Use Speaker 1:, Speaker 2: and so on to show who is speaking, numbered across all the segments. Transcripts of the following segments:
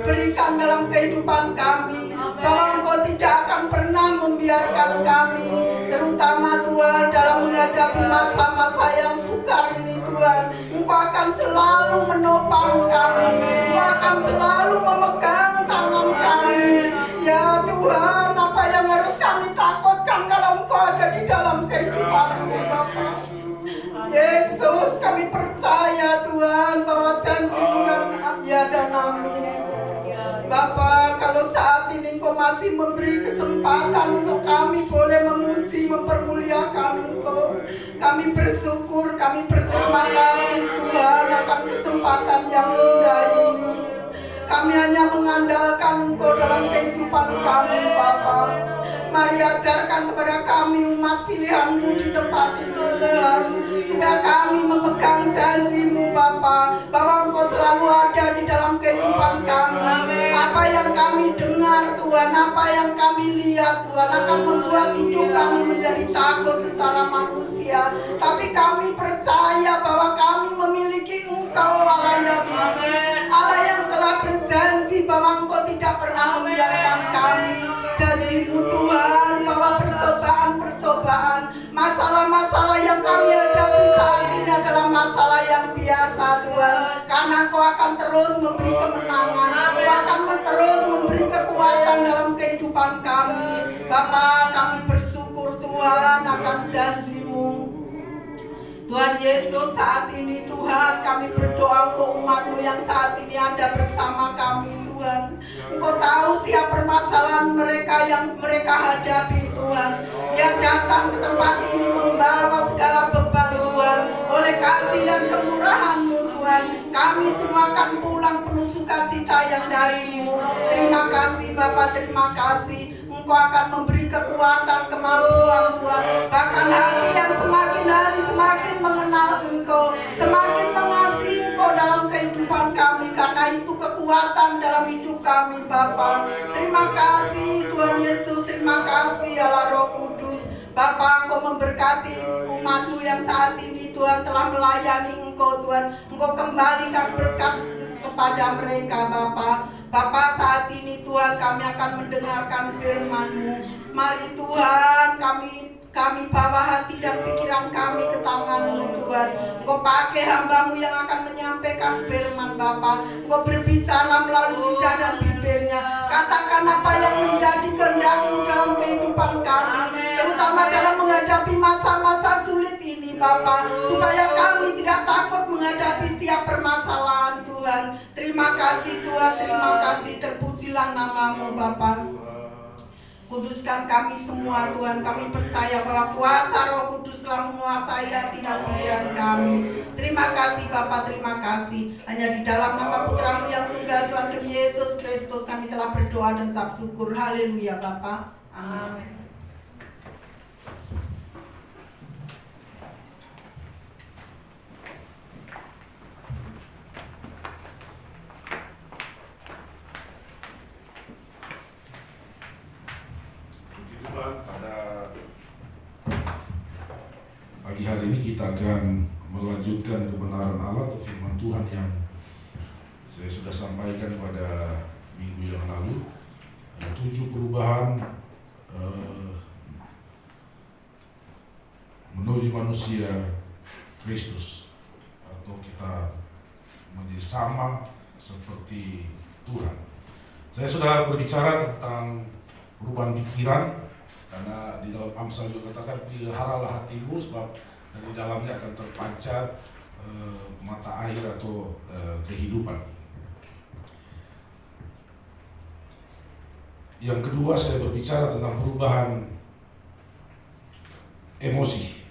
Speaker 1: berikan dalam kehidupan kami, bahwa Engkau tidak akan pernah membiarkan kami, terutama Tuhan dalam menghadapi masa-masa yang sukar ini Tuhan. Engkau akan selalu menopang kami, Engkau akan selalu memegang tangan kami. Ya Tuhan, apa yang harus kami takutkan kalau Engkau ada di dalam kehidupanmu Bapa. Yesus, kami percaya Tuhan bahwa janji-Mu dan ya dan amin. Bapa, kalau saat ini Engkau masih memberi kesempatan untuk kami boleh memuji, mempermuliakan Engkau, kami bersyukur, kami berterima kasih Tuhan akan kesempatan yang indah ini. Kami hanya mengandalkan Engkau dalam kehidupan kami Bapa. Mari ajarkan kepada kami umat pilihan-Mu di tempat ini Tuhan, supaya kami memegang janji-Mu Bapa, bahwa Engkau selalu ada di dalam kehidupan kami. Apa yang kami dengar Tuhan, apa yang kami lihat Tuhan akan membuat hidup kami menjadi takut secara manusia. Tapi kami percaya bahwa kami memiliki Engkau Allah yang hidup, Allah yang telah berjanji bahwa Engkau tidak pernah membiarkan kami. Janji-Mu Tuhan bahwa percobaan, masalah-masalah yang kami hadapi saat ini adalah masalah yang biasa Tuhan, karena Engkau akan terus memberi kemenangan, Engkau akan terus memberi kekuatan dalam kehidupan kami. Bapa, kami bersyukur Tuhan akan janji-Mu. Tuhan Yesus, saat ini Tuhan kami berdoa untuk umat-Mu yang saat ini ada bersama kami Tuhan. Engkau tahu setiap permasalahan mereka yang mereka hadapi Tuhan. Yang datang ke tempat ini membawa segala beban Tuhan. Oleh kasih dan kemurahan-Mu Tuhan, kami semua akan pulang penuh sukacita yang dari-Mu. Terima kasih Bapa, terima kasih. Engkau akan memberi kekuatan, kemampuan Tuhan. Bahkan hati yang semakin hari semakin mengenal Engkau, semakin mengasihi Engkau dalam kehidupan kami. Karena itu kekuatan dalam hidup kami Bapa. Terima kasih Tuhan Yesus, terima kasih Allah Roh Kudus. Bapa, Engkau memberkati umat-Mu yang saat ini Tuhan telah melayani Engkau Tuhan. Engkau kembalikan berkat kepada mereka Bapa. Bapa, saat ini Tuhan kami akan mendengarkan firman-Mu. Mari Tuhan kami bawa hati dan pikiran kami ke tangan-Mu Tuhan. Engkau pakai hamba-Mu yang akan menyampaikan firman Bapa. Engkau berbicara melalui lidah dan bibirnya. Katakan apa yang menjadi kehendak-Mu dalam kehidupan kami, terutama dalam menghadapi masa-masa sulit ini Bapa, supaya kami tidak takut menghadapi setiap permasalahan Tuhan. Terima kasih Tuhan, terima kasih, terpujilah nama-Mu Bapa. Kuduskan kami semua Tuhan. Kami percaya bahwa kuasa Roh Kudus telah menguasai hati dan pikiran kami. Terima kasih Bapa, terima kasih. Hanya di dalam nama Putra-Mu yang tunggal Tuhan kami Yesus Kristus kami telah berdoa dan ucap syukur. Haleluya Bapa. Amin.
Speaker 2: Pagi hari ini kita akan melanjutkan kebenaran Allah atau firman Tuhan yang saya sudah sampaikan pada minggu yang lalu, 7 perubahan menuju manusia Kristus, atau kita menjadi sama seperti Tuhan. Saya sudah berbicara tentang perubahan pikiran, karena di dalam Amsal juga katakan peliharalah hatimu sebab dari dalamnya akan terpancar mata air atau kehidupan. Yang kedua, saya berbicara tentang perubahan emosi,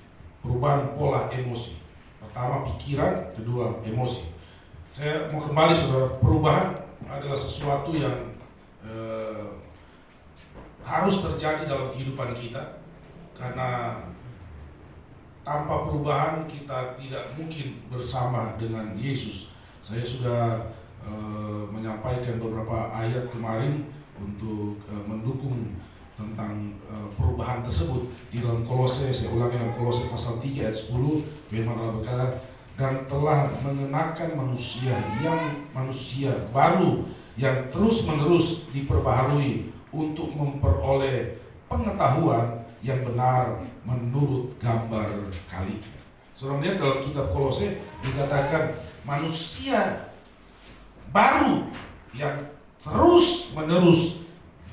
Speaker 2: perubahan pola emosi. Pertama pikiran, kedua emosi. Saya mau kembali saudara, perubahan adalah sesuatu yang harus terjadi dalam kehidupan kita, karena tanpa perubahan kita tidak mungkin bersama dengan Yesus. Saya sudah menyampaikan beberapa ayat kemarin untuk mendukung tentang perubahan tersebut. Di dalam Kolose, saya ulangi dalam Kolose pasal 3 ayat 10, firman Allah berkata, dan telah mengenakan manusia baru yang terus-menerus diperbaharui untuk memperoleh pengetahuan yang benar menurut gambar kali. Saudara melihat dalam kitab Kolose dikatakan manusia baru yang terus-menerus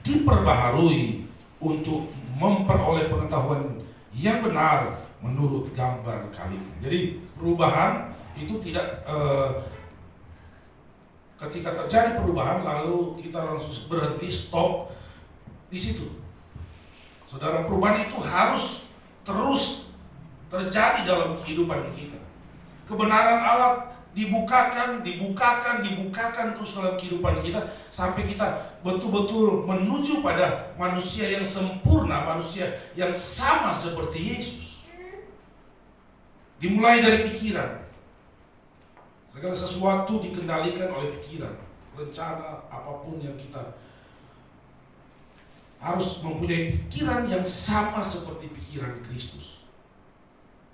Speaker 2: diperbaharui untuk memperoleh pengetahuan yang benar menurut gambar kalinya. Jadi perubahan itu tidak ketika terjadi perubahan lalu kita langsung berhenti, stop di situ. Saudara, perubahan itu harus terus terjadi dalam kehidupan kita. Kebenaran Allah dibukakan terus dalam kehidupan kita sampai kita betul-betul menuju pada manusia yang sempurna, manusia yang sama seperti Yesus. Dimulai dari pikiran. Segala sesuatu dikendalikan oleh pikiran. Rencana apapun yang kita harus mempunyai pikiran yang sama seperti pikiran Kristus.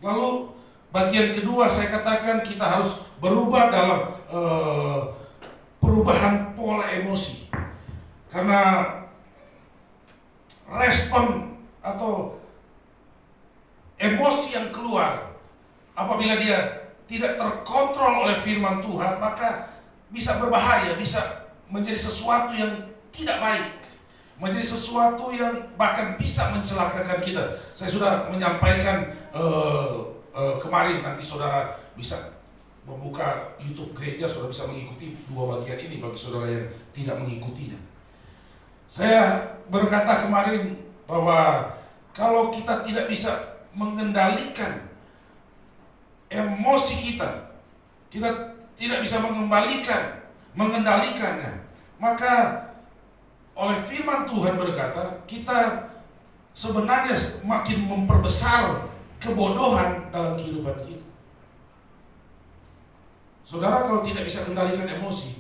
Speaker 2: Lalu bagian kedua saya katakan kita harus berubah dalam perubahan pola emosi. Karena respon atau emosi yang keluar apabila dia tidak terkontrol oleh firman Tuhan, maka bisa berbahaya, bisa menjadi sesuatu yang tidak baik, menjadi sesuatu yang bahkan bisa mencelakakan kita. Saya sudah menyampaikan kemarin, nanti saudara bisa membuka YouTube gereja, saudara bisa mengikuti dua bagian ini bagi saudara yang tidak mengikutinya. Saya berkata kemarin bahwa kalau kita tidak bisa mengendalikan emosi kita tidak bisa mengendalikannya, maka oleh firman Tuhan berkata kita sebenarnya makin memperbesar kebodohan dalam kehidupan kita. Saudara, kalau tidak bisa kendalikan emosi,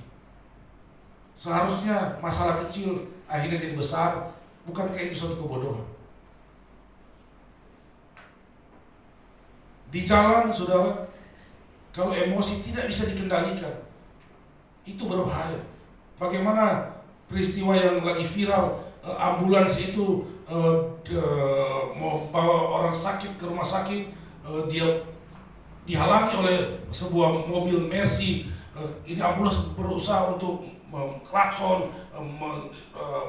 Speaker 2: seharusnya masalah kecil akhirnya jadi besar. Bukankah itu suatu kebodohan? Di jalan, saudara, kalau emosi tidak bisa dikendalikan, itu berbahaya. Bagaimana peristiwa yang lagi viral, ambulans itu mau bawa orang sakit ke rumah sakit, dia dihalangi oleh sebuah mobil Mercy. Ini ambulans berusaha untuk klakson,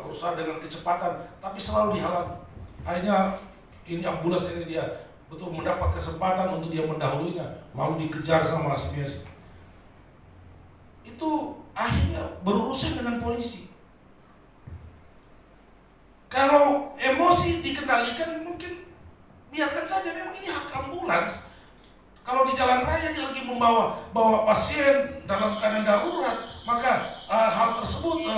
Speaker 2: berusaha dengan kecepatan, tapi selalu dihalangi. Akhirnya ini ambulans ini dia betul mendapat kesempatan untuk dia mendahulunya, lalu dikejar sama si Mercy. Itu akhirnya berurusan dengan polisi. Kalau emosi dikendalikan, mungkin biarkan saja, memang ini hak ambulans. Kalau di jalan raya dia lagi membawa pasien dalam keadaan darurat, maka hal tersebut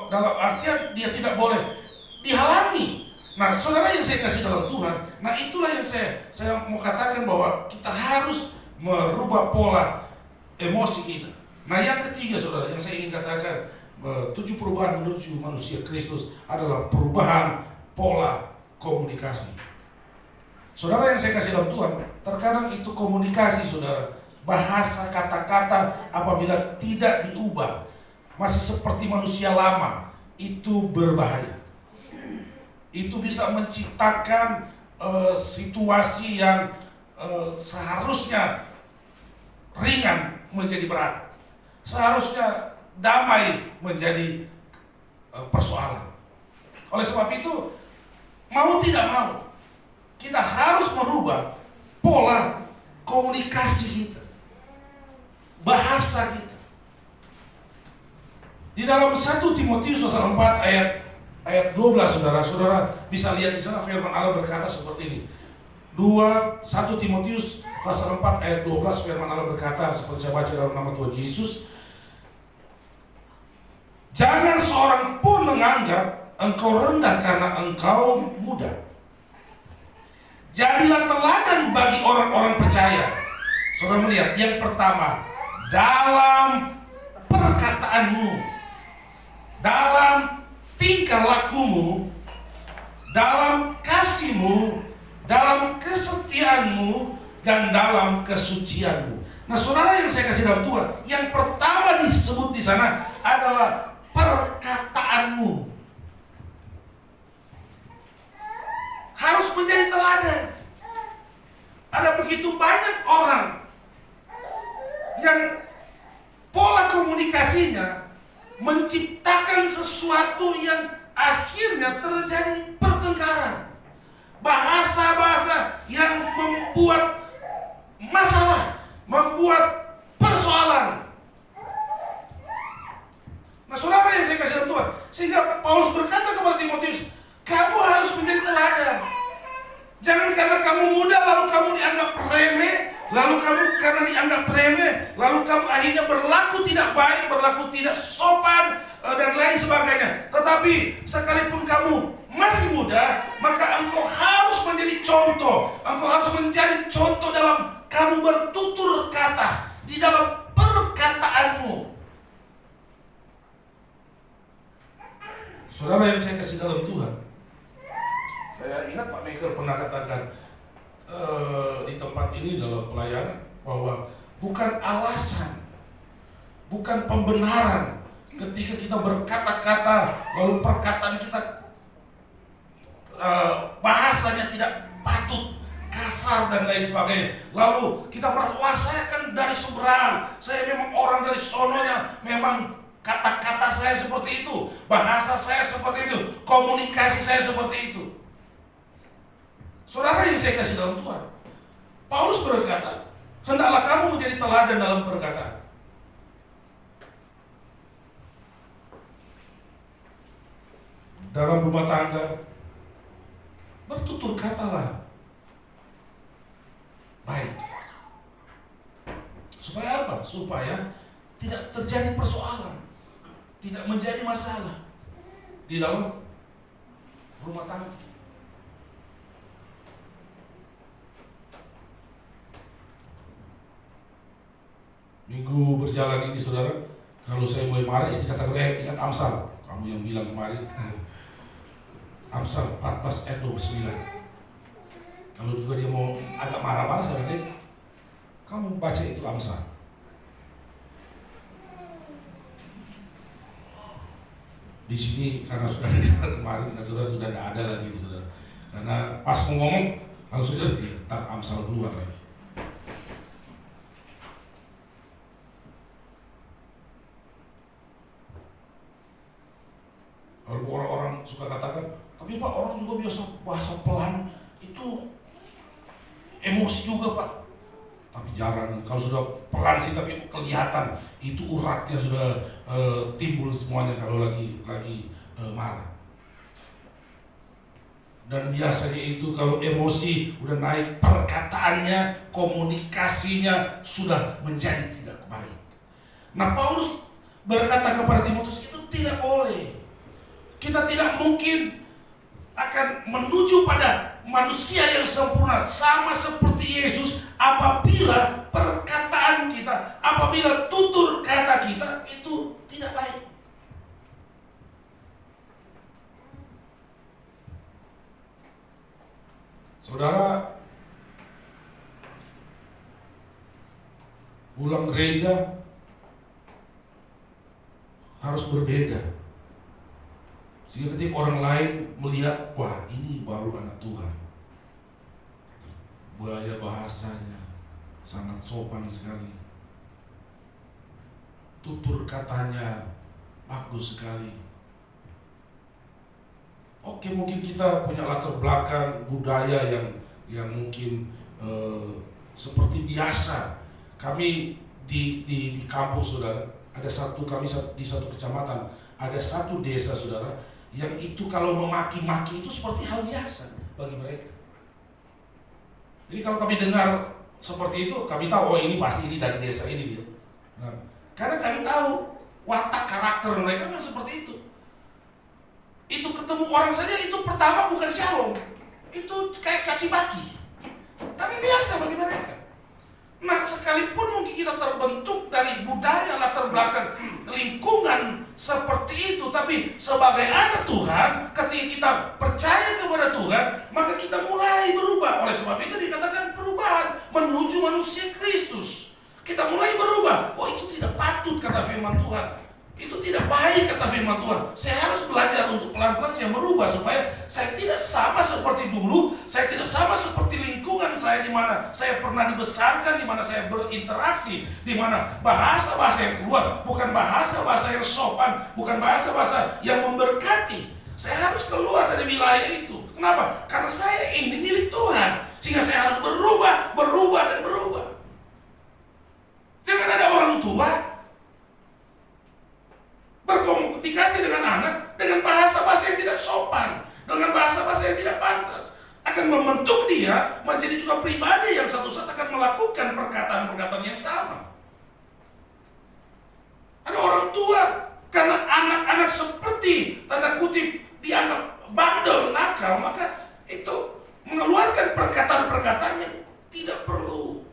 Speaker 2: dalam artian dia tidak boleh dihalangi. Nah, saudara yang saya kasih dalam Tuhan, nah itulah yang saya mau katakan bahwa kita harus merubah pola emosi kita. Nah, yang ketiga, saudara, yang saya ingin katakan, 7 perubahan menuju manusia Kristus adalah perubahan pola komunikasi. Saudara yang saya kasih dalam Tuhan, terkadang itu komunikasi, saudara, bahasa kata-kata apabila tidak diubah, masih seperti manusia lama, itu berbahaya. Itu bisa menciptakan situasi yang seharusnya ringan menjadi berat, seharusnya damai menjadi persoalan. Oleh sebab itu, mau tidak mau, kita harus merubah pola komunikasi kita, bahasa kita. Di dalam 1 Timotius pasal 4 ayat 12, saudara bisa lihat di sana firman Allah berkata seperti ini. 1 Timotius pasal 4 ayat 12 firman Allah berkata seperti saya baca dalam nama Tuhan Yesus. Jangan seorang pun menganggap engkau rendah karena engkau muda. Jadilah teladan bagi orang-orang percaya. Saudara melihat, yang pertama, dalam perkataanmu, dalam tingkah lakumu, dalam kasihmu, dalam kesetiaanmu, dan dalam kesucianmu. Nah, saudara yang saya kasih dalam Tuhan, yang pertama disebut di sana adalah perkataanmu. Harus menjadi teladan. Ada begitu banyak orang yang pola komunikasinya menciptakan sesuatu yang akhirnya terjadi pertengkaran. Bahasa-bahasa yang membuat masalah, membuat persoalan. Nah, saudara yang saya kasih dalam Tuhan, sehingga Paulus berkata kepada Timotius, kamu harus menjadi teladan. Jangan karena kamu muda lalu kamu dianggap remeh, lalu kamu karena dianggap remeh, lalu kamu akhirnya berlaku tidak baik, berlaku tidak sopan, dan lain sebagainya. Tetapi sekalipun kamu masih muda, maka engkau harus menjadi contoh. Engkau harus menjadi contoh dalam kamu bertutur kata, di dalam perkataanmu. Saudara yang saya kasih dalam Tuhan, saya ingat Pak Michael pernah katakan di tempat ini dalam pelayanan bahwa bukan alasan, bukan pembenaran ketika kita berkata-kata lalu perkataan kita bahasanya tidak patut, kasar dan lain sebagainya. Lalu kita merasa, wah saya kan dari seberang, saya memang orang dari sononya, memang kata-kata saya seperti itu, bahasa saya seperti itu, komunikasi saya seperti itu. Saudara yang saya kasih dalam Tuhan, Paulus berkata, hendaklah kamu menjadi teladan dalam perkataan. Dalam rumah tangga, bertutur katalah baik. Supaya apa? Supaya tidak terjadi persoalan, tidak menjadi masalah di dalam rumah tangga. Minggu berjalan ini, saudara, kalau saya mulai marah, istri katakan, ingat Amsal, kamu yang bilang kemarin. Amsal 14 ayat 29. Kalau juga dia mau agak marah-marah, saya kata, kamu baca itu Amsal. Di sini karena sudah dengar kemarin, saudara sudah tidak ada lagi, saudara. Karena pas mau ngomong, langsung saja ntar Amsal keluar lagi. Kalau orang-orang suka katakan, tapi Pak, orang juga biasa bahasa pelan itu emosi juga Pak. Tapi jarang, kalau sudah pelan sih tapi kelihatan itu uratnya sudah timbul semuanya kalau lagi marah. Dan biasanya itu kalau emosi udah naik, perkataannya, komunikasinya sudah menjadi tidak baik. Nah, Paulus berkata kepada Timotius, itu tidak boleh. Kita tidak mungkin akan menuju pada manusia yang sempurna sama seperti Yesus apabila perkataan kita, apabila tutur kata kita itu tidak baik. Saudara, pulang gereja harus berbeda. Sehingga ketika orang lain melihat, wah ini baru anak Tuhan. Gaya bahasanya sangat sopan sekali. Tutur katanya bagus sekali. Oke, mungkin kita punya latar belakang budaya yang mungkin seperti biasa. Kami di kampus, saudara, kami di satu kecamatan, ada satu desa, saudara, yang itu kalau memaki-maki itu seperti hal biasa bagi mereka. Jadi kalau kami dengar seperti itu, kami tahu, oh ini pasti ini dari desa ini dia. Nah, karena kami tahu watak karakter mereka kan seperti itu. Itu ketemu orang saja itu pertama bukan shalom, itu kayak caci maki. Tapi biasa bagi mereka. Nah, sekalipun mungkin kita terbentuk dari budaya latar belakang lingkungan seperti itu, tapi sebagai anak Tuhan, ketika kita percaya kepada Tuhan, maka kita mulai berubah. Oleh sebab itu dikatakan perubahan menuju manusia Kristus. Kita mulai berubah. Oh, itu tidak patut kata firman Tuhan. Itu tidak baik kata firman Tuhan. Saya harus belajar untuk pelan-pelan saya merubah supaya saya tidak sama seperti dulu. Saya tidak sama seperti lingkungan saya di mana saya pernah dibesarkan, di mana saya berinteraksi, di mana bahasa-bahasa yang keluar bukan bahasa-bahasa yang sopan, bukan bahasa-bahasa yang memberkati. Saya harus keluar dari wilayah itu. Kenapa? Karena saya ini milik Tuhan. Sehingga saya harus berubah dan berubah. Jangan ada orang tua berkomunikasi dengan anak dengan bahasa-bahasa yang tidak sopan, dengan bahasa-bahasa yang tidak pantas, akan membentuk dia menjadi juga pribadi yang satu saat akan melakukan perkataan-perkataan yang sama. Ada orang tua karena anak-anak seperti tanda kutip dianggap bandel, nakal, maka itu mengeluarkan perkataan-perkataan yang tidak perlu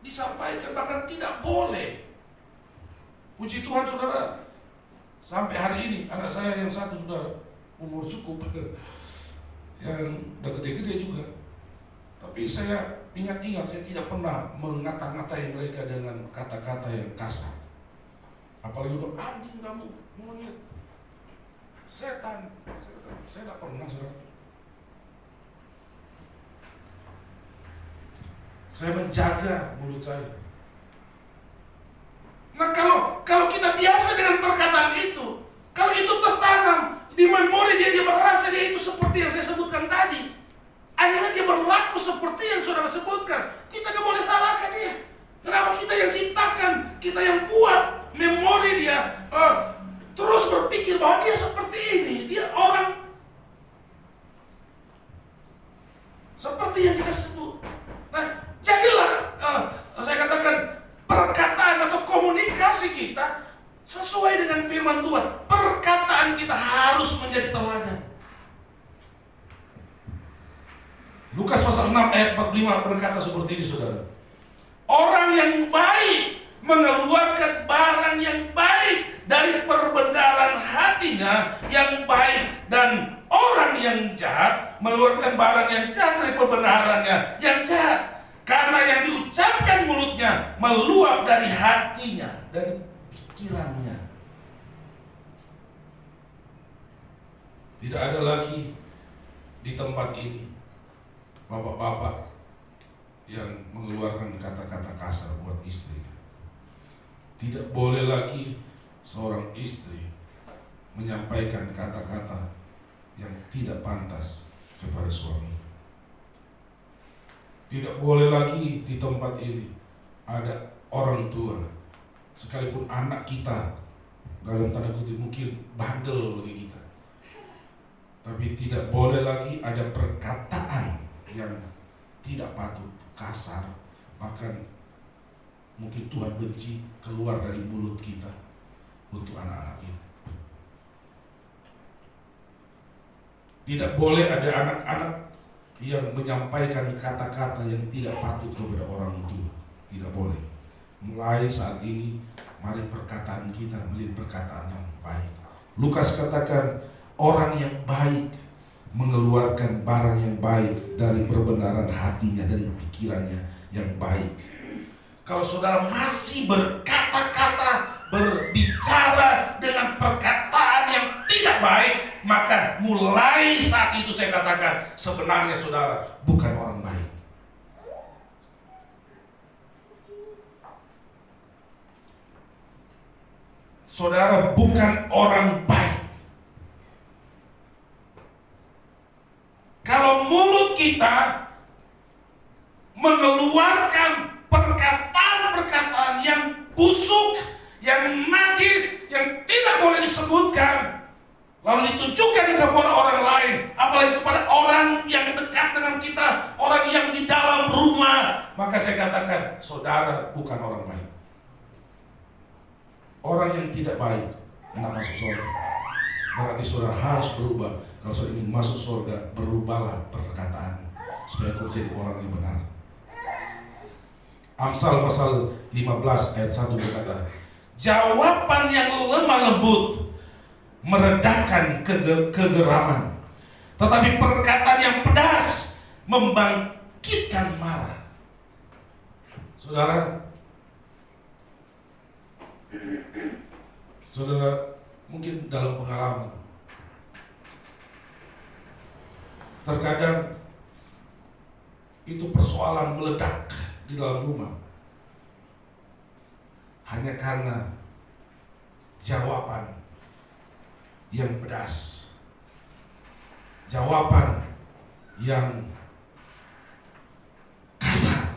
Speaker 2: disampaikan, bahkan tidak boleh. Puji Tuhan saudara, sampai hari ini anak saya yang satu sudah umur cukup, yang udah gede-gede juga. Tapi saya ingat-ingat, saya tidak pernah mengata-ngatai mereka dengan kata-kata yang kasar. Apalagi udah anjing kamu, monyet, setan. Saya tidak pernah, saudara. Saya menjaga mulut saya. Nah, kalau kita biasa dengan perkataan itu, kalau itu tertanam di memori dia merasa dia itu seperti yang saya sebutkan tadi, akhirnya dia berlaku seperti yang saudara sebutkan. Kita tidak boleh salahkan dia. Kenapa? Kita yang ciptakan, kita yang buat memori dia, terus berpikir bahwa dia seperti ini, dia orang seperti yang kita sebut. Nah, jadilah saya katakan perkataan atau komunikasi kita sesuai dengan firman Tuhan. Perkataan kita harus menjadi teladan. Lukas pasal 6 ayat 45 berkata seperti ini, saudara. Orang yang baik mengeluarkan barang yang baik dari perbendaharaan hatinya yang baik, dan orang yang jahat mengeluarkan barang yang jahat dari perbendaharannya yang jahat. Karena yang diucapkan mulutnya meluap dari hatinya, dari pikirannya. Tidak ada lagi di tempat ini bapak-bapak yang mengeluarkan kata-kata kasar buat istri. Tidak boleh lagi seorang istri menyampaikan kata-kata yang tidak pantas kepada suami. Tidak boleh lagi di tempat ini ada orang tua, sekalipun anak kita dalam tanda kutip mungkin bandel bagi kita, tapi tidak boleh lagi ada perkataan yang tidak patut, kasar, bahkan mungkin Tuhan benci keluar dari mulut kita untuk anak-anak ini. Tidak boleh ada anak-anak yang menyampaikan kata-kata yang tidak patut kepada orang tua. Tidak boleh. Mulai saat ini, mari perkataan kita menjadi perkataan yang baik. Lukas katakan, orang yang baik mengeluarkan barang yang baik dari perbendaharaan hatinya, dari pikirannya yang baik. Kalau saudara masih berkata-kata, berbicara dengan perkataan yang tidak baik, maka mulai saat itu saya katakan, sebenarnya saudara bukan orang baik. Saudara bukan orang baik. Kalau mulut kita mengeluarkan perkataan-perkataan yang busuk, yang najis, yang tidak boleh disebutkan, lalu ditujukan kepada orang lain, apalagi kepada orang yang dekat dengan kita, orang yang di dalam rumah, maka saya katakan, saudara bukan orang baik. Orang yang tidak baik hendak masuk surga. Berarti saudara harus berubah. Kalau saudara ingin masuk surga, berubahlah perkataan supaya kau jadi orang yang benar. Amsal pasal 15 ayat 1 berkata, jawaban yang lemah lembut meredakan kegeraman, tetapi perkataan yang pedas membangkitkan marah. Saudara, Saudara, mungkin dalam pengalaman, terkadang itu persoalan meledak di dalam rumah hanya karena jawaban yang pedas, jawaban yang kasar.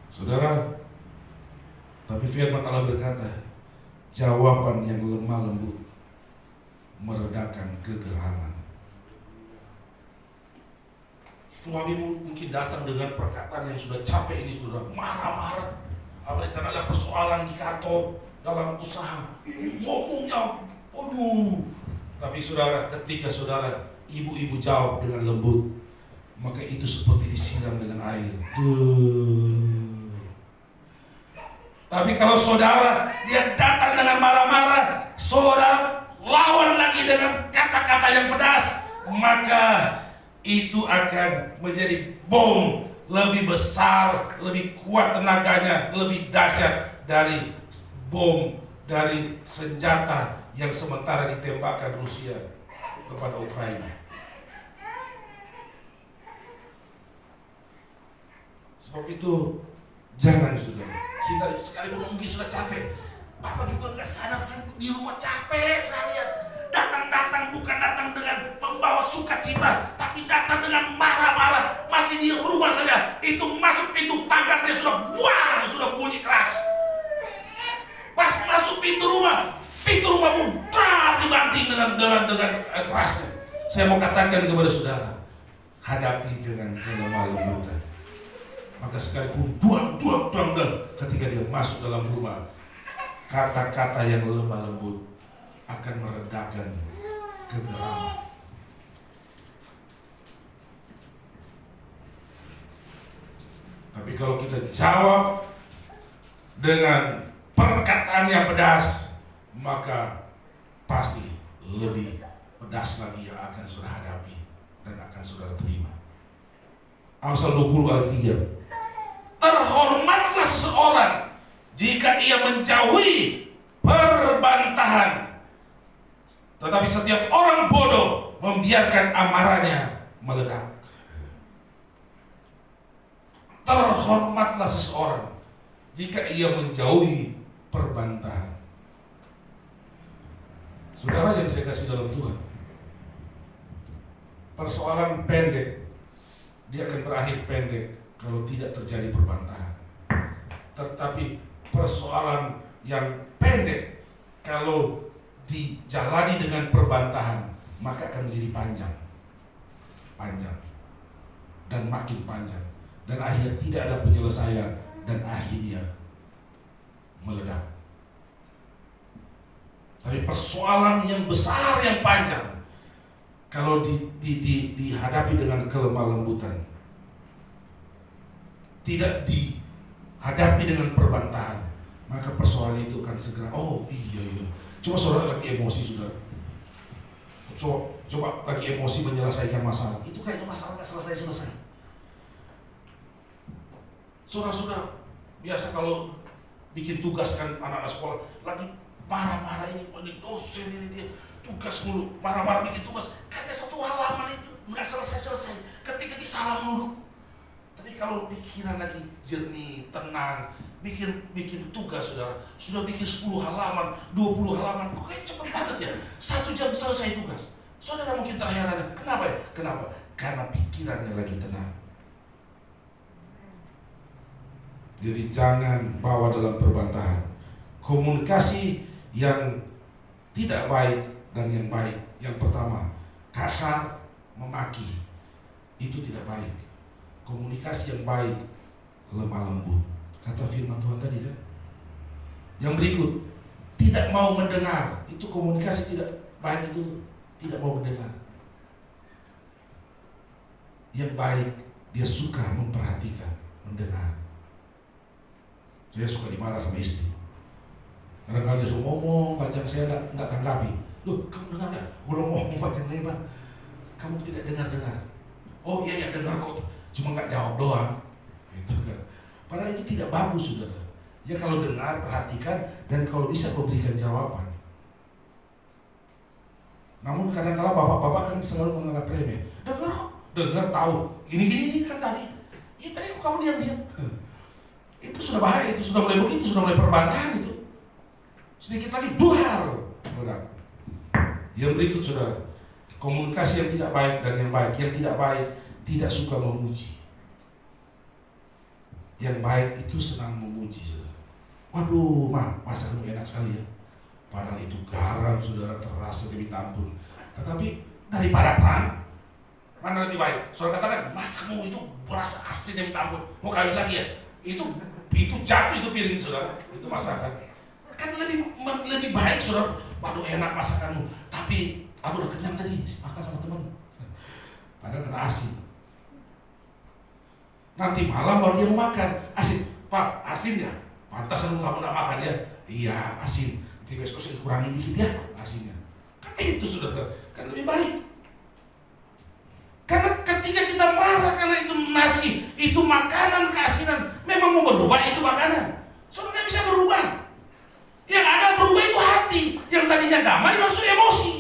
Speaker 2: Saudara, tapi firman Allah berkata, jawaban yang lemah lembut meredakan kegeraman. Suamimu mungkin datang dengan perkataan yang sudah capek ini, saudara, marah-marah, apalagi karena ada persoalan di kantor, dalam usaha, ngomongnya, aduh. Tapi saudara, ketika saudara, ibu-ibu jawab dengan lembut, maka itu seperti disiram dengan air. Tapi kalau saudara, dia datang dengan marah-marah, saudara lawan lagi dengan kata-kata yang pedas, maka itu akan menjadi bom lebih besar, lebih kuat tenaganya, lebih dahsyat dari bom, dari senjata yang sementara ditembakkan Rusia kepada Ukraina. Sebab itu jangan, saudara, kita sekalipun mungkin sudah capek. Bapak juga nggak sadar, saya di rumah capek saya. Datang bukan datang dengan membawa sukacita, tapi datang dengan marah-marah. Masih di rumah saja, itu masuk pintu pagar dia sudah buang, sudah bunyi keras. Pas masuk pintu rumah pun dibanting dengan kerasnya. Saya mau katakan kepada saudara, hadapi dengan kelemah lembutan. Maka sekalipun duang ketika dia masuk dalam rumah, kata-kata yang lemah lembut akan meredakan kegeraman. Tapi kalau kita jawab dengan perkataan yang pedas, maka pasti lebih pedas lagi yang akan saudara hadapi dan akan saudara terima. Amsal 20 ayat 3. Terhormatlah seseorang jika ia menjauhi perbantahan, tetapi setiap orang bodoh membiarkan amarahnya meledak. Terhormatlah seseorang jika ia menjauhi perbantahan. Saudara yang saya kasih dalam Tuhan, persoalan pendek, dia akan berakhir pendek kalau tidak terjadi perbantahan. Tetapi persoalan yang pendek kalau dijalani dengan perbantahan, maka akan menjadi panjang dan makin panjang, dan akhirnya tidak ada penyelesaian dan akhirnya meledak. Tapi persoalan yang besar yang panjang kalau dihadapi dengan kelemah lembutan, tidak dihadapi dengan perbantahan, maka persoalan itu akan segera, oh iya. Coba saudara lagi emosi, saudara. Coba lagi emosi menyelesaikan masalah. Itu kayaknya masalah gak selesai. Saudara, biasa kalau bikin tugas kan anak-anak sekolah, lagi marah-marah ini dosen ini dia tugas mulu, marah-marah bikin tugas, kayaknya satu halaman itu nggak selesai. Ketik-ketik salah mulu. Tapi kalau pikiran lagi jernih, tenang, bikin tugas, saudara, sudah bikin 10 halaman, 20 halaman, kok kayak cepet banget ya, 1 jam selesai tugas. Saudara mungkin terheran, kenapa? Karena pikirannya lagi tenang. Jadi jangan bawa dalam perbantahan. Komunikasi yang tidak baik dan yang baik, yang pertama, kasar, memaki, itu tidak baik. Komunikasi yang baik, lemah lembut, kata firman Tuhan tadi kan. Yang berikut, tidak mau mendengar, itu komunikasi tidak baik, itu tidak mau mendengar. Yang baik, dia suka memperhatikan, mendengar. Saya suka dimarah sama istri. Kadang-kadang dia suruh ngomong, panjang saya enggak tanggapi. Loh, kamu dengar gak? Udah ngomong panjang lebar, kamu tidak dengar. Oh iya dengar kok, cuma nggak jawab doang. Gitu kan. Padahal itu tidak bagus, saudara. Ya kalau dengar, perhatikan, dan kalau bisa memberikan jawaban. Namun kadang-kala bapak-bapak kan selalu menganggap remeh. Dengar tahu. Ini kan tadi. Ya tadi kok kamu diam-diam. Itu sudah bahaya, itu sudah mulai begitu, sudah mulai perbantahan itu. Sedikit lagi buar. Yang berikut, saudara, komunikasi yang tidak baik dan yang baik. Yang tidak baik tidak suka memuji. Yang baik itu senang memuji, saudara. Waduh, masakanmu enak sekali ya. Padahal itu garam, saudara, terasa demikian ampun. Tetapi daripada perang, mana lebih baik? Saudara katakan, masakanmu itu berasa asli demikian ampun. Mau kawin lagi ya? Itu jatuh itu piring, saudara. Itu masakan. Kan lebih baik, saudara. Waduh, enak masakanmu. Tapi aku udah kenyang tadi, makan sama teman. Padahal kena asin. Nanti malam baru dia mau makan. Asin. Pak, asin ya? Pantasan kamu nak makan ya? Iya, asin. Nanti besok saya kurangin dikit ya asinnya. Kan itu, saudara. Kan lebih baik. Karena ketika kita marah karena itu nasi, itu makanan keasinan, memang mau berubah itu makanan. Saudara nggak bisa berubah. Yang ada berubah itu hati. Yang tadinya damai langsung emosi.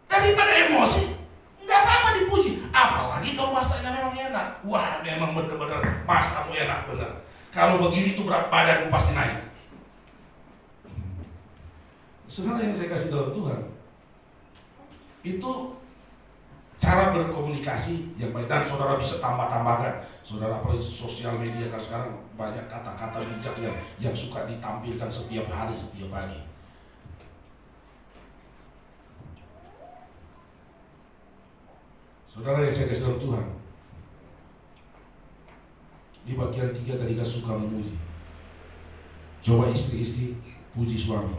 Speaker 2: Daripada emosi, nggak apa-apa dipuji. Apalagi kalau masaknya memang enak. Wah, memang benar-benar masamu enak benar. Kalau begini tuh berat badanku pasti naik. Saudara yang saya kasih dalam Tuhan, itu cara berkomunikasi yang baik. Dan saudara bisa tambah-tambahkan. Saudara, apalagi sosial media kan sekarang banyak kata-kata bijak yang suka ditampilkan setiap hari, setiap pagi. Saudara yang saya kasih dalam Tuhan, di bagian 3 tadi kan suka memuji. Coba istri-istri puji suami.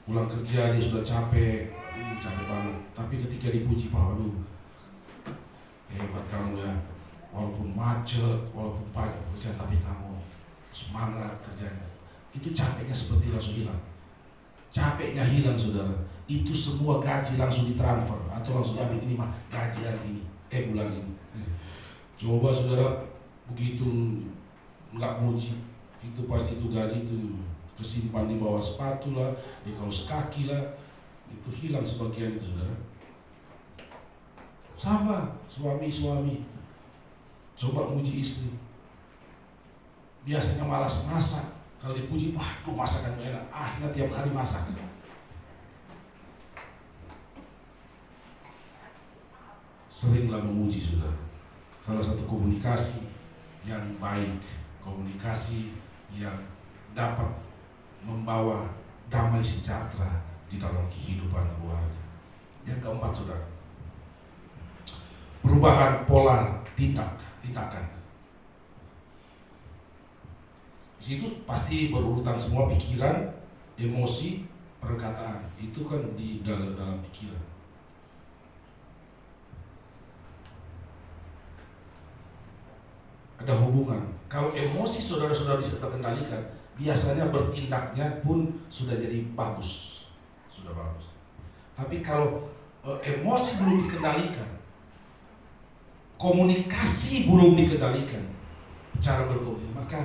Speaker 2: Pulang kerja dia sudah capek banget. Tapi ketika dipuji, Pak, aduh, hebat kamu ya. Walaupun macet, walaupun banyak pekerjaan, tapi kamu semangat kerjanya. Itu capeknya seperti langsung hilang. Capeknya hilang, saudara. Itu semua gaji langsung ditransfer atau langsung diambil, ini mah gaji hari ini, bulan ini. Coba saudara begitu nggak muji, itu pasti itu gaji itu kesimpan di bawah sepatu lah, di kaos kaki lah, itu hilang sebagian itu, saudara. Sama suami, coba muji istri. Biasanya malas masak, kalau dipuji, waduh masakanmu enak, akhirnya tiap hari masak. Seringlah memuji, saudara. Salah satu komunikasi yang baik, komunikasi yang dapat membawa damai sejahtera di dalam kehidupan keluarga. Yang keempat, saudara, perubahan pola tindakan. Di situ pasti berurutan semua pikiran, emosi, perkataan. Itu kan di dalam pikiran. Ada hubungan. Kalau emosi saudara-saudara bisa terkendalikan, biasanya bertindaknya pun sudah jadi bagus. Sudah bagus. Tapi kalau emosi belum dikendalikan, komunikasi belum dikendalikan, cara berkomunikasi, maka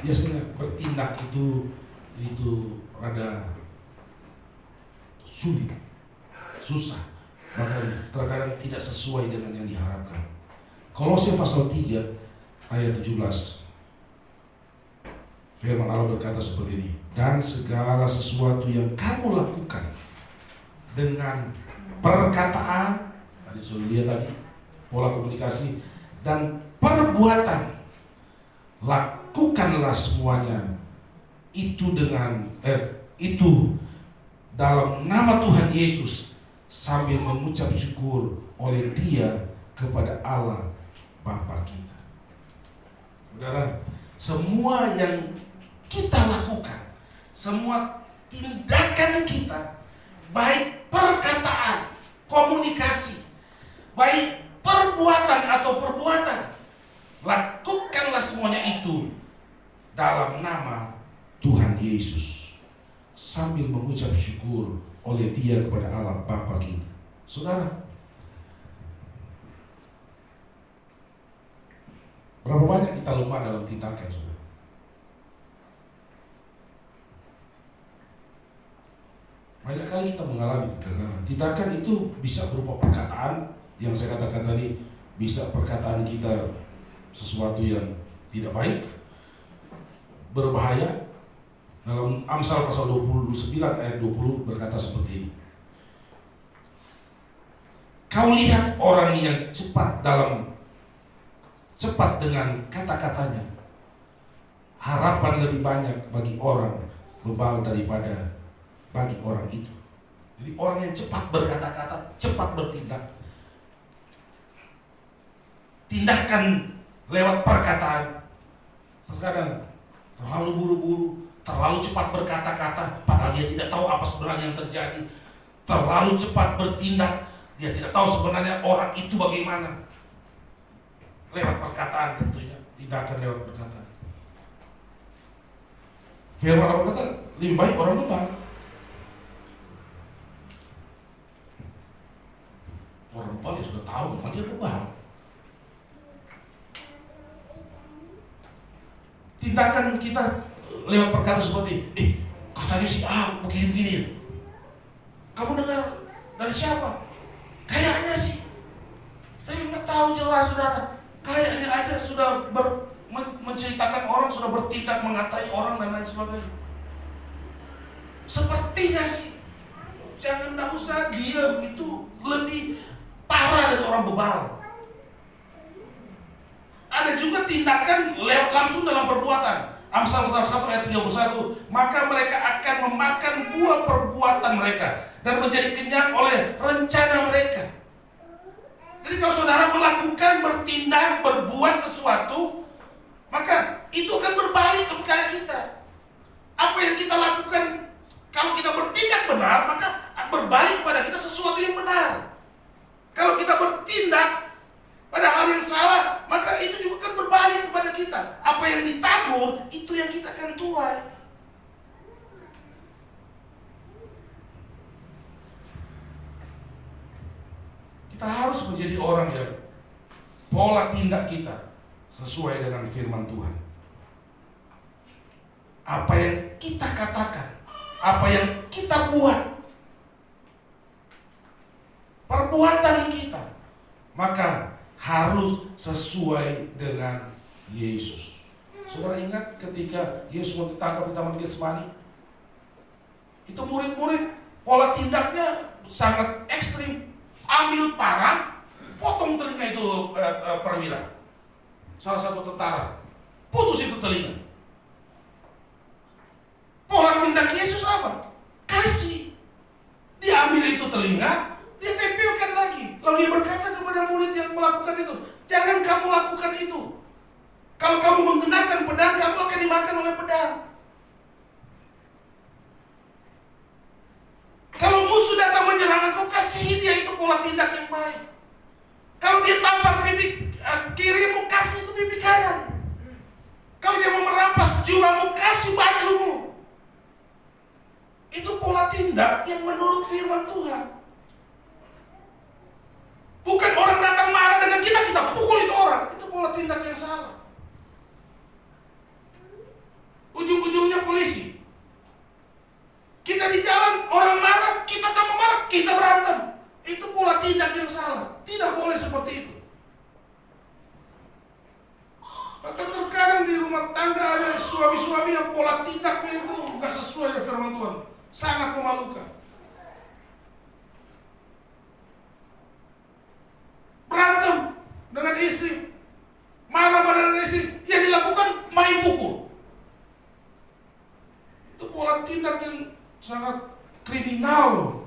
Speaker 2: biasanya bertindak itu rada sulit, susah, bahkan terkadang tidak sesuai dengan yang diharapkan. Kolose pasal 3 ayat 17, firman Allah berkata seperti ini, dan segala sesuatu yang kamu lakukan dengan perkataan, tadi sudah lihat tadi pola komunikasi, dan perbuatan, lakukanlah semuanya itu dalam nama Tuhan Yesus sambil mengucap syukur oleh Dia kepada Allah Bapa kita. Saudara, semua yang kita lakukan, semua tindakan kita, baik perkataan, komunikasi, baik perbuatan atau perbuatan, lakukanlah semuanya itu dalam nama Tuhan Yesus sambil mengucap syukur oleh Dia kepada Allah Bapa kita. Saudara, kita lemah dalam tindakan, saudara. Banyak kali kita mengalami kegagalan. Tindakan itu bisa berupa perkataan, yang saya katakan tadi, bisa perkataan kita sesuatu yang tidak baik, berbahaya. Dalam Amsal pasal 29 ayat 20 berkata seperti ini. Kau lihat orang yang cepat dengan kata-katanya. Harapan lebih banyak bagi orang bebal daripada bagi orang itu. Jadi orang yang cepat berkata-kata, cepat bertindak. Tindakan lewat perkataan terkadang terlalu buru-buru, terlalu cepat berkata-kata, padahal dia tidak tahu apa sebenarnya yang terjadi. Terlalu cepat bertindak, dia tidak tahu sebenarnya orang itu bagaimana. Lewat perkataan tentunya, tindakan lewat perkataan. Firman Allah berkata, lebih baik orang bebal. Orang bebal ya sudah tahu memang dia bebal. Tindakan kita lewat perkataan seperti, katanya si A begini-begini ya. Kamu dengar dari siapa? Kayaknya sih. Saya nggak tahu jelas, saudara. Kayaknya aja sudah menceritakan orang, sudah bertindak mengatai orang dan lain sebagainya. Sepertinya sih. Jangan, nggak usah diam, itu lebih parah dari orang bebal. Ada juga tindakan lewat langsung dalam perbuatan. Amsal 1 ayat 31, maka mereka akan memakan buah perbuatan mereka dan menjadi kenyang oleh rencana mereka. Jadi kalau saudara melakukan, bertindak, berbuat sesuatu, maka itu akan berbalik kepada kita. Apa yang kita lakukan, kalau kita bertindak benar, maka berbalik kepada kita sesuatu yang benar. Kalau kita bertindak pada hal yang salah, maka itu juga akan berbalik kepada kita. Apa yang ditabur, itu yang kita akan tuai. Kita harus menjadi orang yang pola tindak kita sesuai dengan firman Tuhan. Apa yang kita katakan, apa yang kita buat, perbuatan kita, maka harus sesuai dengan Yesus. Saudara ingat ketika Yesus mau ditangkap di Taman Getsemani? Itu murid-murid pola tindaknya sangat ekstrim. Ambil parang, potong telinga itu perwira, salah satu tentara, putus itu telinga. Pola tindak Yesus apa? Kasih. Dia ambil itu telinga, dia tempelkan lagi. Lalu dia berkata kepada murid yang melakukan itu, jangan kamu lakukan itu. Kalau kamu menggunakan pedang, kamu akan dimakan oleh pedang. Kalau musuh datang menyerang engkau, kasihi dia, itu pola tindak yang baik. Kalau dia tampar pipi kirimu, kasih itu pipi kanan. Kalau dia mau merampas juamu, kasih bajumu. Itu pola tindak yang menurut firman Tuhan. Bukan orang datang marah dengan kita, kita pukul itu orang. Itu pola tindak yang salah. Ujung-ujungnya polisi. Kita di jalan, orang marah, kita tambah marah, kita berantem. Itu pola tindak yang salah. Tidak boleh seperti itu. Bahkan terkadang di rumah tangga ada suami-suami yang pola tindaknya itu nggak sesuai dengan firman Tuhan. Sangat memalukan. Berantem dengan istri, marah-marah dengan istri, yang dilakukan main pukul. Itu pola tindak yang sangat kriminal.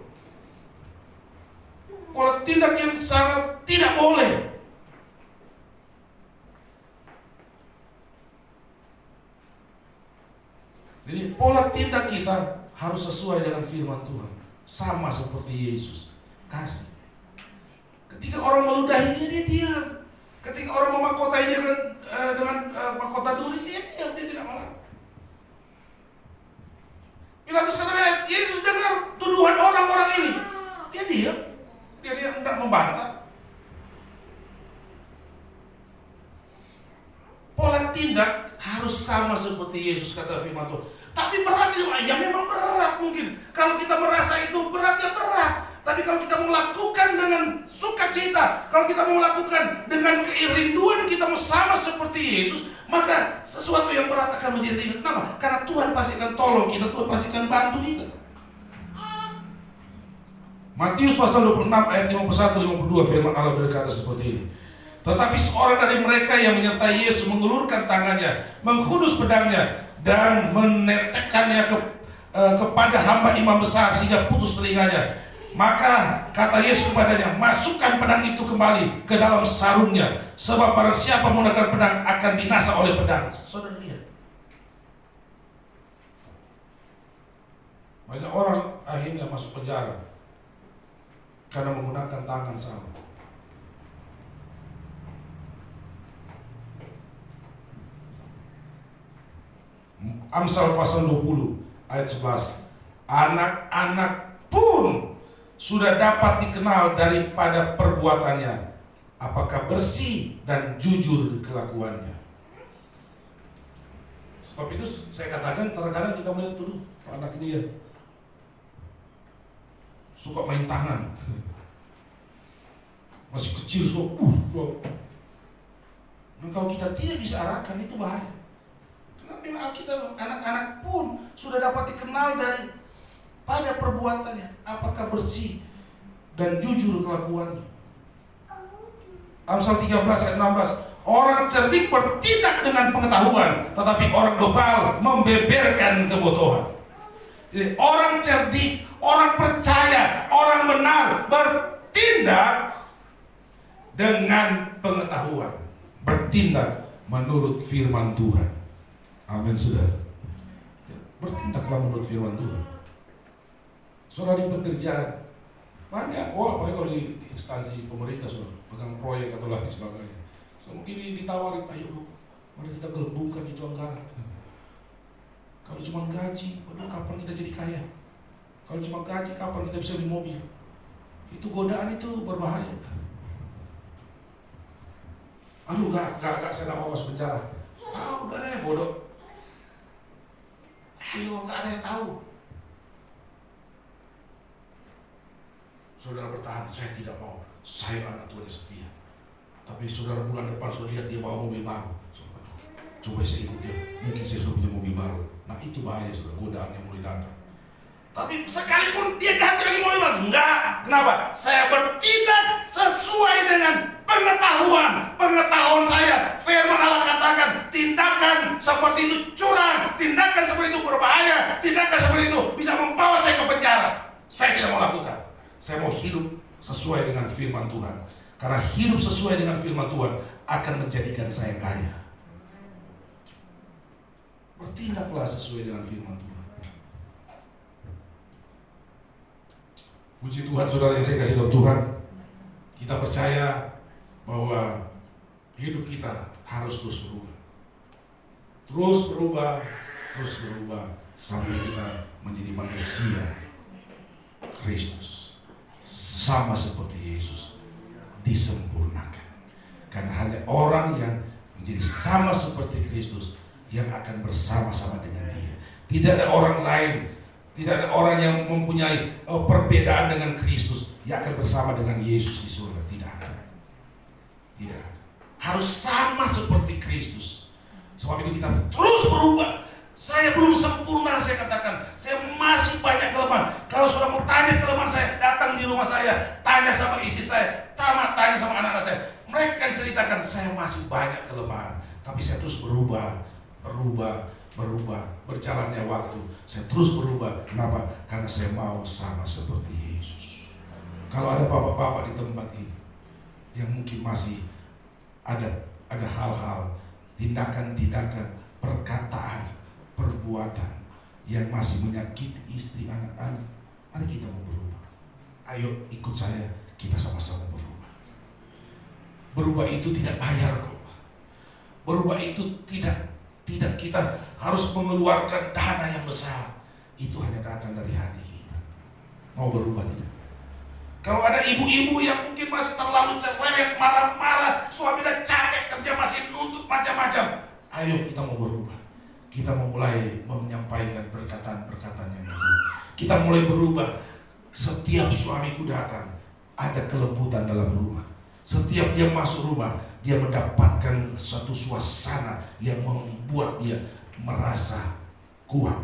Speaker 2: Pola tindak yang sangat tidak boleh. Jadi pola tindak kita harus sesuai dengan firman Tuhan. Sama seperti Yesus. Kasih. Ketika orang meludahi dia, dia diam. Ketika orang memahkotai dia dengan mahkota duri, dia diam, dia tidak marah. Pilatus katakan, Yesus dengar tuduhan orang-orang ini. Dia diam. Dia tidak membantah. Pola tindak harus sama seperti Yesus, kata firman Tuhan. Tapi berat itu, ya memang berat mungkin. Kalau kita merasa itu berat, ya berat. Tapi kalau kita mau lakukan dengan sukacita, kalau kita mau lakukan dengan kerinduan, kita mau sama seperti Yesus, maka sesuatu yang berat akan menjadi ringan. Kenapa? Karena Tuhan pasti akan tolong kita, Tuhan pasti akan bantu kita. Matius pasal 26 ayat 51-52 firman Allah berkata seperti ini. Tetapi seorang dari mereka yang menyertai Yesus mengulurkan tangannya, menghunus pedangnya, dan menetekkannya kepada hamba imam besar sehingga putus telinganya. Maka kata Yesus kepadanya, masukkan pedang itu kembali ke dalam sarungnya, sebab barang siapa menggunakan pedang akan binasa oleh pedang. Saudara lihat, banyak orang akhirnya masuk penjara karena menggunakan tangan sama. Amsal pasal 20 ayat 11. Anak-anak pun sudah dapat dikenal daripada perbuatannya, apakah bersih dan jujur kelakuannya. Sebab itu saya katakan, kadang-kadang kita melihat dulu anak ini ya suka main tangan, masih kecil suka Dan kalau kita tidak bisa arahkan, itu bahaya. Karena memang kita anak-anak pun sudah dapat dikenal pada perbuatannya, apakah bersih dan jujur kelakuannya. Amsal 13 ayat 16. Orang cerdik bertindak dengan pengetahuan, tetapi orang bebal membeberkan kebodohan. Jadi, orang cerdik, orang percaya, orang benar bertindak dengan pengetahuan, bertindak menurut firman Tuhan. Amin, saudara. Bertindaklah menurut firman Tuhan. Saudara di pekerjaan banyak, apalagi kalau di instansi pemerintah, saudara, pegang proyek atau lain sebagainya. So, mungkin ditawarin, ayo mari kita gelembungkan itu anggaran. Kalau cuma gaji, aduh kapan kita jadi kaya? Kalau cuma gaji, kapan kita bisa beli mobil? Itu godaan, itu berbahaya. Aduh gak saya mau masuk penjara. Udah deh, bodoh. Ayo, gak ada yang tahu. Saudara bertahan, saya tidak mau. Saya anak Tuhan yang setia. Tapi saudara bulan depan sudah lihat dia bawa mobil baru. Coba saya ikut dia. Mungkin saya sudah punya mobil baru. Nah itu bahaya, saudara, godaan yang mulai datang. Tapi sekalipun dia ganti lagi mobil baru, enggak. Kenapa? Saya bertindak sesuai dengan pengetahuan saya. Firman Allah katakan, tindakan seperti itu curang, tindakan seperti itu berbahaya, tindakan seperti itu bisa membawa saya ke penjara. Saya tidak mau lakukan. Saya mau hidup sesuai dengan firman Tuhan. Karena hidup sesuai dengan firman Tuhan akan menjadikan saya kaya. Bertindaklah sesuai dengan firman Tuhan. Puji Tuhan, saudara yang saya kasih dalam Tuhan. Kita percaya bahwa hidup kita harus terus berubah. Terus berubah sampai kita menjadi manusia Kristus. Sama seperti Yesus, disempurnakan. Karena hanya orang yang menjadi sama seperti Kristus yang akan bersama-sama dengan Dia. Tidak ada orang lain, tidak ada orang yang mempunyai perbedaan dengan Kristus yang akan bersama dengan Yesus di surga. Tidak ada. Tidak. Harus sama seperti Kristus. Sebab itu kita terus berubah. Saya belum sempurna, saya katakan. Saya masih banyak kelemahan. Kalau saudara mau tanya kelemahan saya, datang di rumah saya, tanya sama istri saya, tanya sama anak-anak saya. Mereka akan ceritakan, saya masih banyak kelemahan. Tapi saya terus berubah. Berjalannya waktu, saya terus berubah. Kenapa? Karena saya mau sama seperti Yesus. Kalau ada bapak-bapak di tempat ini yang mungkin masih ada hal-hal, tindakan-tindakan, perkataan, perbuatan yang masih menyakiti istri, anak-anak, mari kita mau berubah. Ayo ikut saya, kita sama-sama berubah. Berubah itu tidak bayar kok. Berubah itu tidak kita harus mengeluarkan dana yang besar. Itu hanya datang dari hati kita. Mau berubah tidak? Kalau ada ibu-ibu yang mungkin masih terlalu cerewet, marah-marah, suaminya capek kerja masih nuntut macam-macam. Ayo kita mau berubah. Kita mau mulai menyampaikan perkataan-perkataan yang baru. Kita mulai berubah. Setiap suamiku datang, ada kelembutan dalam rumah. Setiap dia masuk rumah, dia mendapatkan suatu suasana yang membuat dia merasa kuat,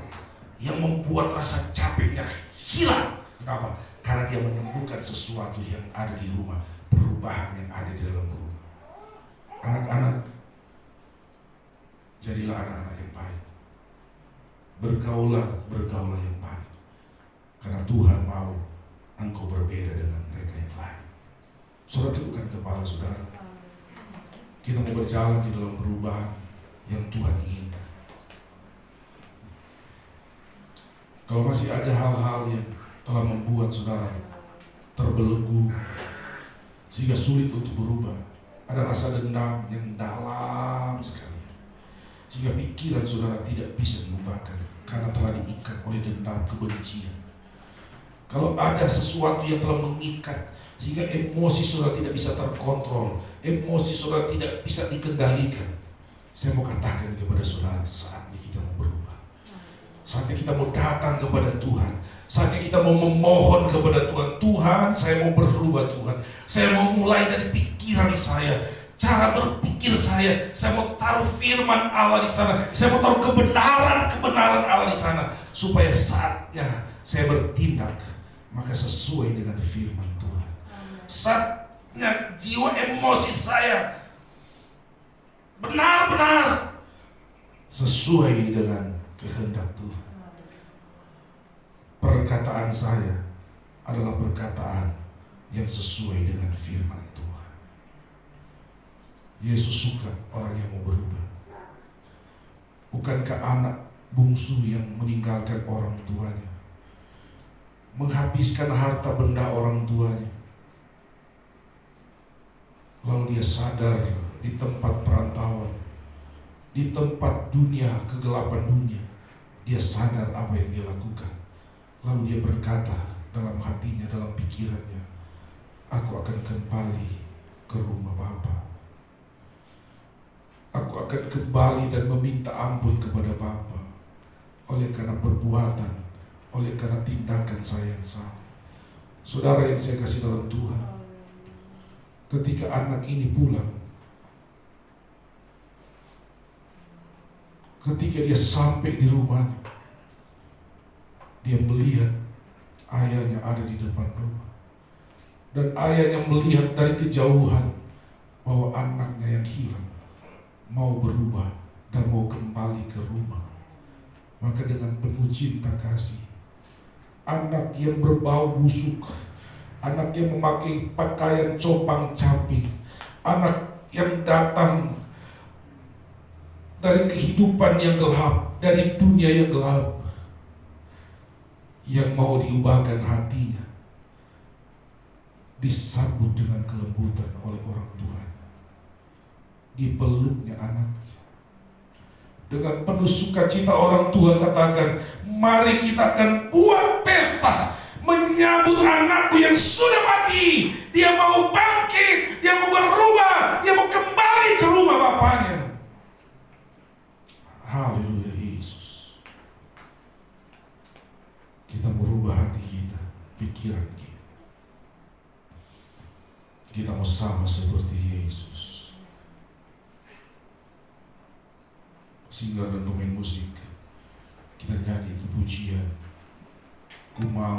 Speaker 2: yang membuat rasa capeknya hilang. Kenapa? Karena dia menemukan sesuatu yang ada di rumah, perubahan yang ada di dalam rumah. Anak-anak, jadilah anak-anak yang baik. Bergaulah yang baik. Karena Tuhan mau engkau berbeda dengan mereka yang lain. Saudara, teguhkan kepala saudara. Kita mau berjalan di dalam perubahan yang Tuhan inginkan. Kalau masih ada hal-hal yang telah membuat saudara terbelenggu sehingga sulit untuk berubah, ada rasa dendam yang dalam sekali, sehingga pikiran saudara tidak bisa diubahkan karena telah diikat oleh dendam kebencian. Kalau ada sesuatu yang telah mengikat sehingga emosi saudara tidak bisa terkontrol, emosi saudara tidak bisa dikendalikan, saya mau katakan kepada saudara, saatnya kita mau berubah. Saatnya kita mau datang kepada Tuhan. Saatnya kita mau memohon kepada Tuhan. Tuhan, saya mau berubah Tuhan. Saya mau mulai dari pikiran saya, cara berpikir saya mau taruh firman Allah di sana. Saya mau taruh kebenaran Allah di sana, supaya saatnya saya bertindak maka sesuai dengan firman Tuhan. Saatnya jiwa emosi saya benar-benar sesuai dengan kehendak Tuhan. Perkataan saya adalah perkataan yang sesuai dengan firman Tuhan. Yesus suka orang yang mau berubah. Bukankah anak bungsu yang meninggalkan orang tuanya, menghabiskan harta benda orang tuanya, lalu dia sadar di tempat perantauan, di tempat dunia, kegelapan dunia, dia sadar apa yang dia lakukan. Lalu dia berkata dalam hatinya, dalam pikirannya, aku akan kembali ke rumah Bapa. Aku akan kembali dan meminta ampun kepada Bapa oleh karena perbuatan, oleh karena tindakan saya yang salah. Saudara yang saya kasih dalam Tuhan, ketika anak ini pulang, ketika dia sampai di rumahnya, dia melihat ayahnya ada di depan rumah. Dan ayahnya melihat dari kejauhan bahwa anaknya yang hilang mau berubah dan mau kembali ke rumah. Maka dengan penuh cinta kasih, anak yang berbau busuk, anak yang memakai pakaian compang-camping, anak yang datang dari kehidupan yang gelap, dari dunia yang gelap, yang mau diubahkan hatinya, disambut dengan kelembutan oleh orang tuanya, dipeluknya anaknya. Dengan penuh sukacita orang tua katakan, mari kita akan buat pesta menyambut anakku yang sudah mati. Dia mau bangkit, dia mau berubah, dia mau kembali ke rumah bapaknya. Haleluya Yesus. Kita merubah hati kita, pikiran kita. Kita mau sama seperti Yesus. Sehingga dan pemain musik, kita nyanyi itu pujian. Ku mau